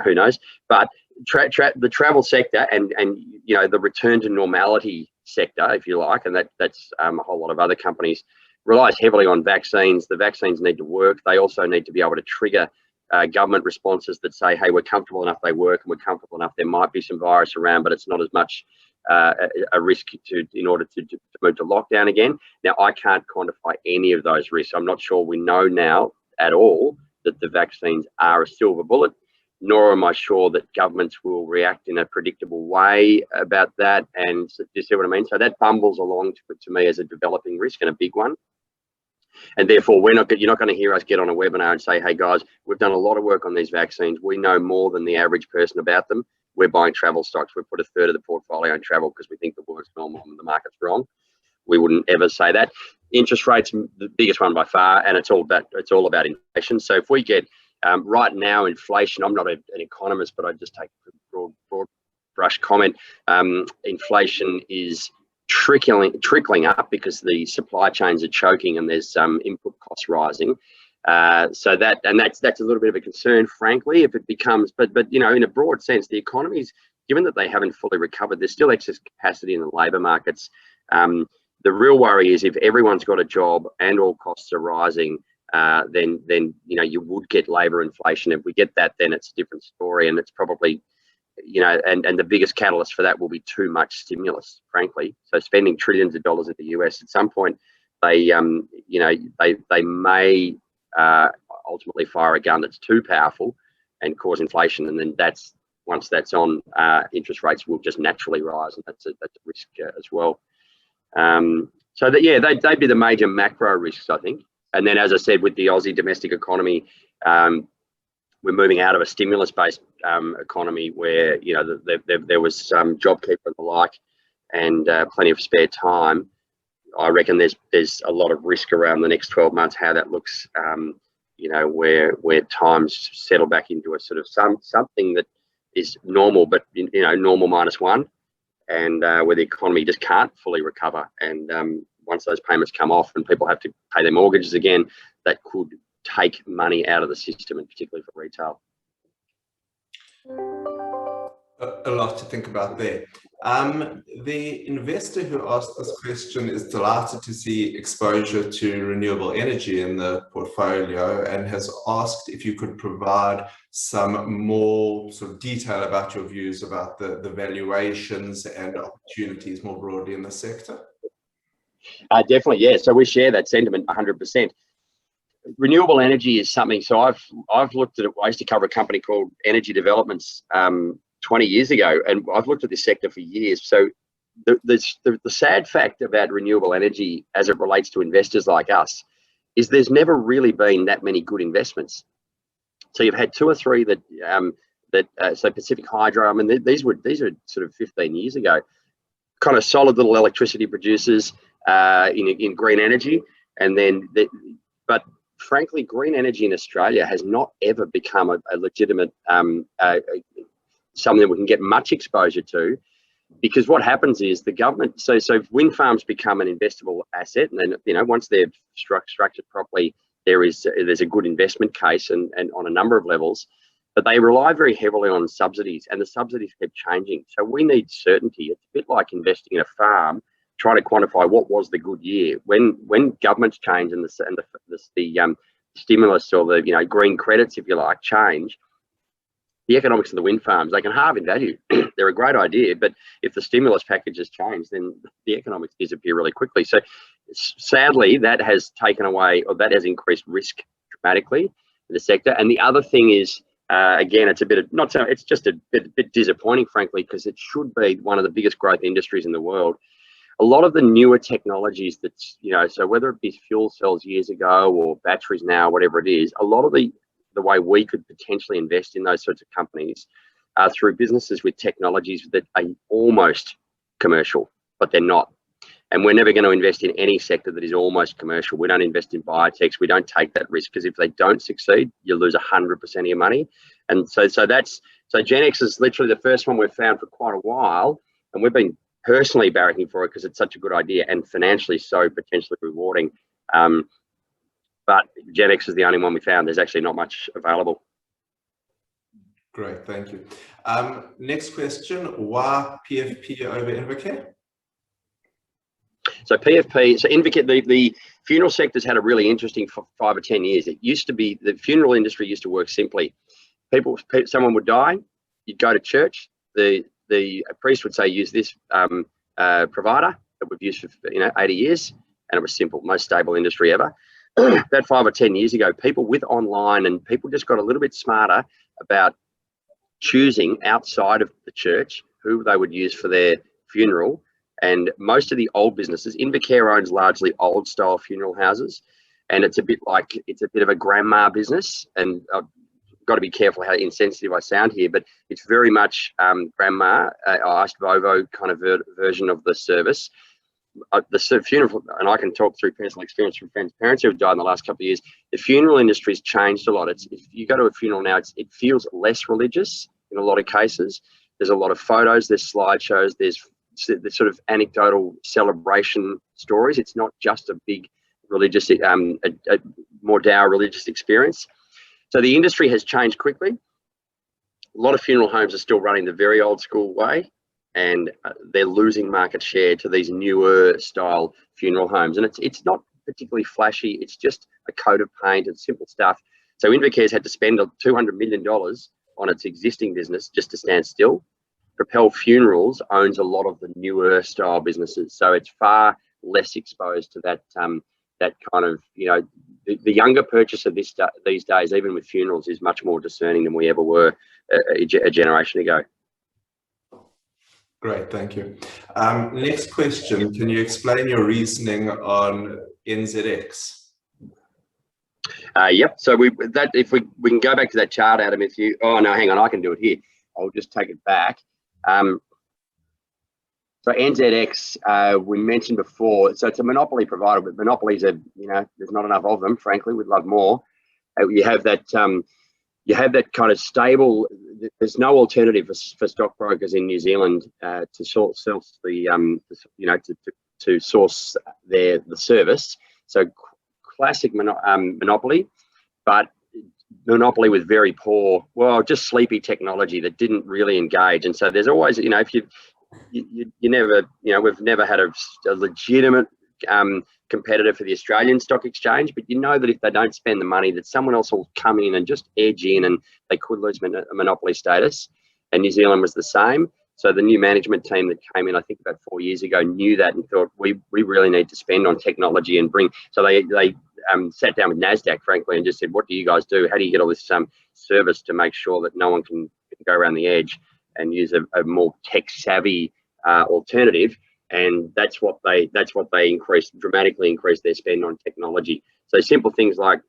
Who knows? But the travel sector and you know the return to normality sector, if you like, and that's a whole lot of other companies, relies heavily on vaccines. The vaccines need to work. They also need to be able to trigger government responses that say, hey, we're comfortable enough they work, and we're comfortable enough there might be some virus around, but it's not as much a risk in order to move to lockdown again. Now, I can't quantify any of those risks. I'm not sure we know now at all that the vaccines are a silver bullet, nor am I sure that governments will react in a predictable way about that. And do you see what I mean? So that bumbles along to me as a developing risk and a big one. And therefore, you're not going to hear us get on a webinar and say, hey guys, we've done a lot of work on these vaccines. We know more than the average person about them. We're buying travel stocks. We've put a third of the portfolio in travel because we think the world's normal and the market's wrong. We wouldn't ever say that. Interest rates, the biggest one by far, and it's all about inflation. So if we get right now inflation, I'm not an economist, but I just take a broad brush comment. Inflation is trickling up because the supply chains are choking and there's input costs rising. So that's a little bit of a concern, frankly, if it becomes, but you know, in a broad sense, the economies, given that they haven't fully recovered, there's still excess capacity in the labour markets. The real worry is if everyone's got a job and all costs are rising, then you know you would get labour inflation. If we get that, then it's a different story, and it's probably, you know, and the biggest catalyst for that will be too much stimulus, frankly. So spending trillions of dollars in the US at some point, they may ultimately fire a gun that's too powerful and cause inflation, and then once that's on, interest rates will just naturally rise, and that's a risk as well. So that, yeah, they'd be the major macro risks, I think. And then, as I said, with the Aussie domestic economy, we're moving out of a stimulus-based economy where, you know, there was some JobKeeper and the like, and plenty of spare time. I reckon there's a lot of risk around the next 12 months, how that looks, you know, where times settle back into a sort of something that is normal, but, you know, normal -1, and where the economy just can't fully recover. And once those payments come off and people have to pay their mortgages again, that could take money out of the system, and particularly for retail. A lot to think about there. The investor who asked this question is delighted to see exposure to renewable energy in the portfolio and has asked if you could provide some more sort of detail about your views about the valuations and opportunities more broadly in the sector. Definitely, yeah. So we share that sentiment 100%. Renewable energy is something, so I've looked at it. I used to cover a company called Energy Developments 20 years ago, and I've looked at this sector for years. So the sad fact about renewable energy as it relates to investors like us is there's never really been that many good investments. So you've had two or three that so Pacific Hydro, I mean, these are sort of 15 years ago, kind of solid little electricity producers in green energy, and then but frankly, green energy in Australia has not ever become a legitimate something that we can get much exposure to, because what happens is the government, so wind farms become an investable asset, and then once they're structured properly, there's a good investment case and on a number of levels, but they rely very heavily on subsidies, and the subsidies keep changing. So we need certainty. It's a bit like investing in a farm, trying to quantify what was the good year. When governments change and the stimulus or the green credits, if you like, change, the economics of the wind farms, they can halve in value. They're a great idea, but if the stimulus packages change, then the economics disappear really quickly. So sadly, that has taken away, or that has increased risk dramatically in the sector. And the other thing is, again, it's a bit of, not so, it's just a bit disappointing, frankly, because it should be one of the biggest growth industries in the world. A lot of the newer technologies that's, so whether it be fuel cells years ago or batteries now, whatever it is, a lot of the way we could potentially invest in those sorts of companies are through businesses with technologies that are almost commercial, but they're not. And we're never going to invest in any sector that is almost commercial. We don't invest in biotechs. We don't take that risk, because if they don't succeed, you lose 100% of your money. And so GenX is literally the first one we've found for quite a while, and we've been personally barracking for it because it's such a good idea and financially so potentially rewarding. But GenX is the only one we found. There's actually not much available. Great, thank you. Next question, why PFP over Invacare? So PFP, so Invacare, the funeral sector's had a really interesting 5 or 10 years. It used to be, the funeral industry used to work simply. Someone would die, you'd go to church, the priest would say, use this provider that we've used for 80 years, and it was simple, most stable industry ever. About 5 or 10 years ago, people with online and people just got a little bit smarter about choosing outside of the church who they would use for their funeral. And most of the old businesses, Invacare owns largely old style funeral houses, and it's a bit of a grandma business. And I've got to be careful how insensitive I sound here, but it's very much grandma, iced Vovo kind of version of the service. The funeral, and I can talk through personal experience from friends' parents who have died in the last couple of years. The funeral industry's changed a lot. If you go to a funeral now, it feels less religious in a lot of cases. There's a lot of photos, there's slideshows, there's sort of anecdotal celebration stories. It's not just a big religious, a more dour religious experience. So the industry has changed quickly. A lot of funeral homes are still running the very old school way, and they're losing market share to these newer style funeral homes. And it's not particularly flashy. It's just a coat of paint and simple stuff. So Invacare's had to spend $200 million on its existing business just to stand still. Propel Funerals owns a lot of the newer style businesses, so it's far less exposed to that that kind of, the younger purchaser these days, even with funerals, is much more discerning than we ever were a generation ago. Great, thank you. Next question, can you explain your reasoning on NZX? Yep, so if we can go back to that chart, Adam, oh no, hang on, I can do it here. I'll just take it back. So NZX, we mentioned before, so it's a monopoly provider, but monopolies are, there's not enough of them, frankly, we'd love more. You have that kind of stable, there's no alternative for stockbrokers in New Zealand to source the, to source the service. So classic monopoly, but monopoly with very poor, well, just sleepy technology that didn't really engage. And so there's always, you know, if you never, you know, we've never had a legitimate competitor for the Australian stock exchange, but you know that if they don't spend the money, that someone else will come in and just edge in, and they could lose a monopoly status. And New Zealand was the same. So the new management team that came in, I think about 4 years ago, knew that and thought we really need to spend on technology and bring. So they sat down with NASDAQ, frankly, and just said, what do you guys do? How do you get all this service to make sure that no one can go around the edge and use a more tech savvy alternative? And that's what they dramatically increased their spend on technology. So simple things like,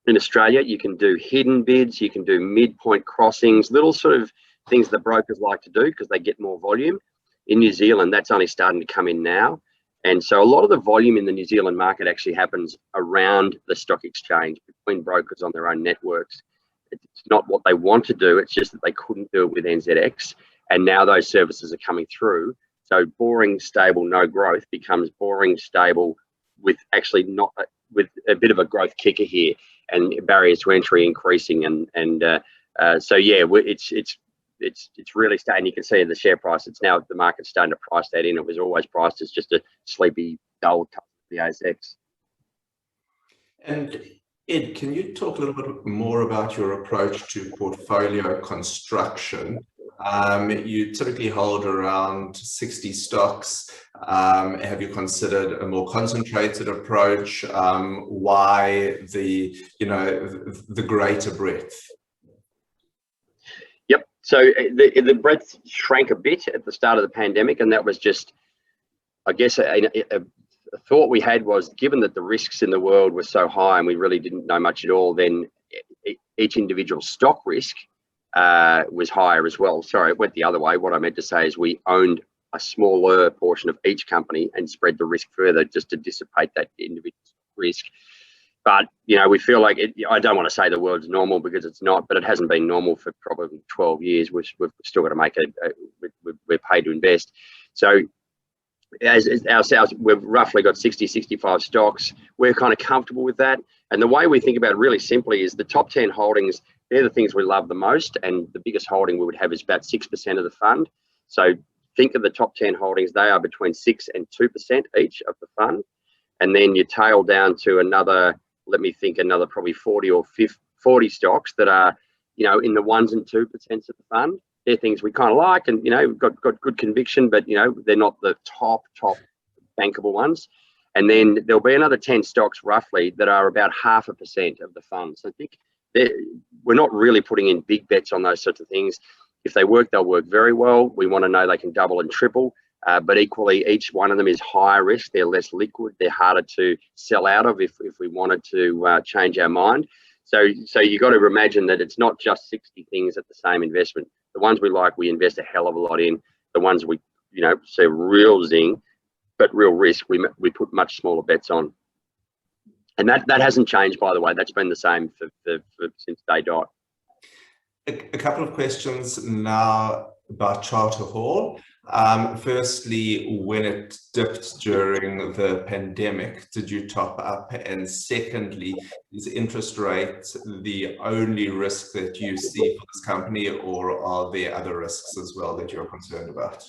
in Australia, you can do hidden bids, you can do midpoint crossings, little sort of things that brokers like to do because they get more volume. In New Zealand, that's only starting to come in now. And so a lot of the volume in the New Zealand market actually happens around the stock exchange, between brokers on their own networks. It's not what they want to do, it's just that they couldn't do it with NZX. And now those services are coming through. So boring, stable, no growth becomes boring, stable, with actually not with a bit of a growth kicker here, and barriers to entry increasing. So yeah, it's really starting. You can see in the share price, it's now, the market's starting to price that in. It was always priced as just a sleepy, dull the ASX. And Ed, can you talk a little bit more about your approach to portfolio construction? You typically hold around 60 stocks. Have you considered a more concentrated approach? Why the greater breadth? Yep. So the breadth shrank a bit at the start of the pandemic, and that was just, I guess, a thought we had was, given that the risks in the world were so high and we really didn't know much at all, then each individual stock risk was higher as well. Sorry, it went the other way. What I meant to say is we owned a smaller portion of each company and spread the risk further just to dissipate that individual risk. But, you know, we feel like I don't want to say the world's normal, because it's not, but it hasn't been normal for probably 12 years. We've still got to make we're paid to invest. So as ourselves, we've roughly got 60, 65 stocks. We're kind of comfortable with that. And the way we think about it really simply is the top 10 holdings, they're the things we love the most. And the biggest holding we would have is about 6% of the fund. So think of the top 10 holdings, they are between 6 and 2% each of the fund. And then you tail down to another, another probably 40 or 40 stocks that are, you know, in the 1s and 2% of the fund. They're things we kind of like, and, you know, we've got good conviction, but, you know, they're not the top bankable ones. And then there'll be another 10 stocks roughly that are about 0.5% of the fund. So I think we're not really putting in big bets on those sorts of things. If they work, they'll work very well. We want to know they can double and triple, but equally each one of them is higher risk. They're less liquid. They're harder to sell out of if we wanted to change our mind. So you've got to imagine that it's not just 60 things at the same investment. The ones we like, we invest a hell of a lot in. The ones we, you know, see real zing, but real risk, we put much smaller bets on. And that hasn't changed, by the way. That's been the same for since day dot. A couple of questions now about Charter Hall. Firstly, when it dipped during the pandemic, did you top up? And secondly, is interest rate the only risk that you see for this company, or are there other risks as well that you're concerned about?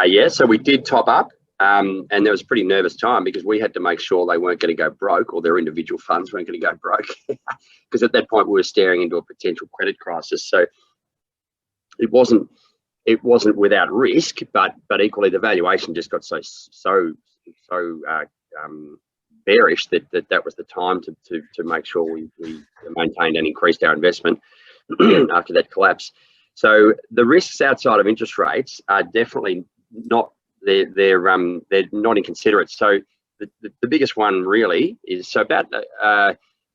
Yeah, so we did top up, and there was a pretty nervous time because we had to make sure they weren't going to go broke, or their individual funds weren't going to go broke, because at that point we were staring into a potential credit crisis. So it wasn't without risk, but equally the valuation just got so bearish that was the time to make sure we maintained and increased our investment after that collapse. So the risks outside of interest rates are definitely not, they're not inconsiderate. So the biggest one really is, so about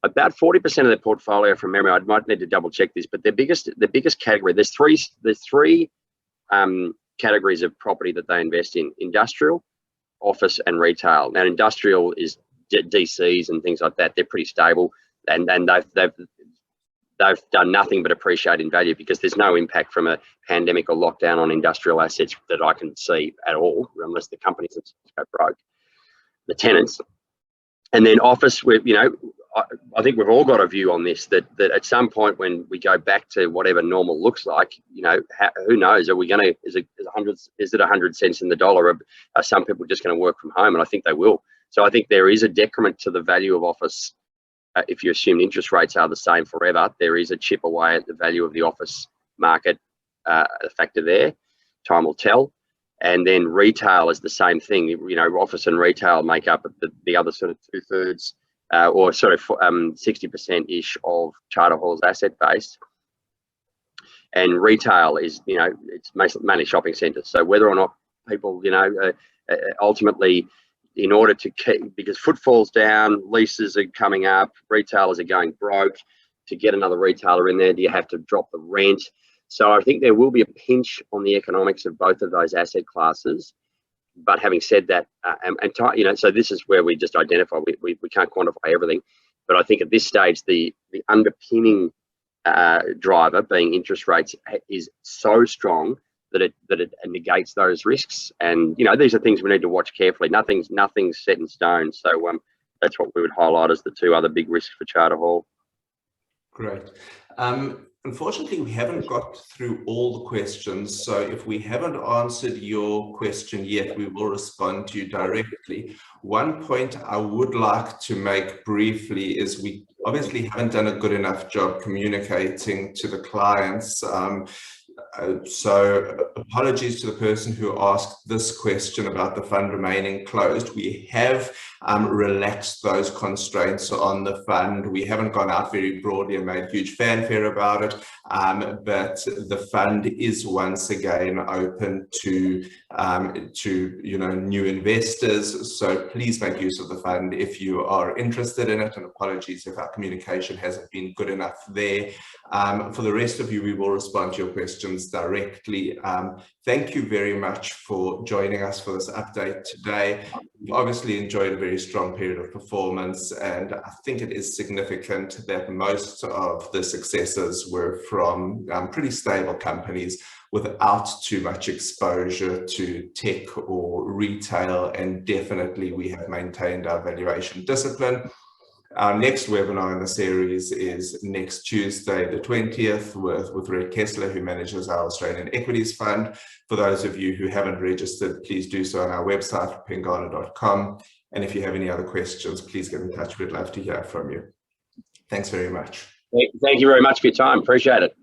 40% of their portfolio, from memory, I might need to double check this, but the biggest category, there's three categories of property that they invest in: industrial, office, and retail. Now, industrial is DCs and things like that. They're pretty stable, and they've done nothing but appreciate in value, because there's no impact from a pandemic or lockdown on industrial assets that I can see at all, unless the companies go broke, the tenants. And then office, I think we've all got a view on this, that at some point when we go back to whatever normal looks like, you know, who knows? Are we going to, is it 100 cents in the dollar? Are some people just going to work from home? And I think they will. So I think there is a decrement to the value of office. If you assume interest rates are the same forever, there is a chip away at the value of the office market factor there. Time will tell. And then retail is the same thing. You know, office and retail make up the other sort of 2/3 or sort of 60%-ish of Charter Hall's asset base. And retail is, you know, it's mainly shopping centres. So whether or not people, you know, ultimately, in order to keep, because footfall's down, leases are coming up, retailers are going broke. To get another retailer in there, do you have to drop the rent? So I think there will be a pinch on the economics of both of those asset classes. But having said that, you know, so this is where we just identify, we can't quantify everything. But I think at this stage, the underpinning driver, being interest rates, is so strong that it negates those risks. And, you know, these are things we need to watch carefully. Nothing's set in stone. So that's what we would highlight as the two other big risks for Charter Hall. Great. Unfortunately, we haven't got through all the questions. So if we haven't answered your question yet, we will respond to you directly. One point I would like to make briefly is we obviously haven't done a good enough job communicating to the clients. So apologies to the person who asked this question about the fund remaining closed. We have relaxed those constraints on the fund. We haven't gone out very broadly and made huge fanfare about it, but the fund is once again open to you know, new investors. So please make use of the fund if you are interested in it, and apologies if our communication hasn't been good enough there. For the rest of you, we will respond to your questions directly. Thank you very much for joining us for this update today. We've obviously enjoyed a very strong period of performance, and I think it is significant that most of the successes were from pretty stable companies without too much exposure to tech or retail, and definitely we have maintained our valuation discipline. Our next webinar in the series is next Tuesday, the 20th, with Red Kessler, who manages our Australian Equities Fund. For those of you who haven't registered, please do so on our website, pengana.com. And if you have any other questions, please get in touch. We'd love to hear from you. Thanks very much. Thank you very much for your time. Appreciate it.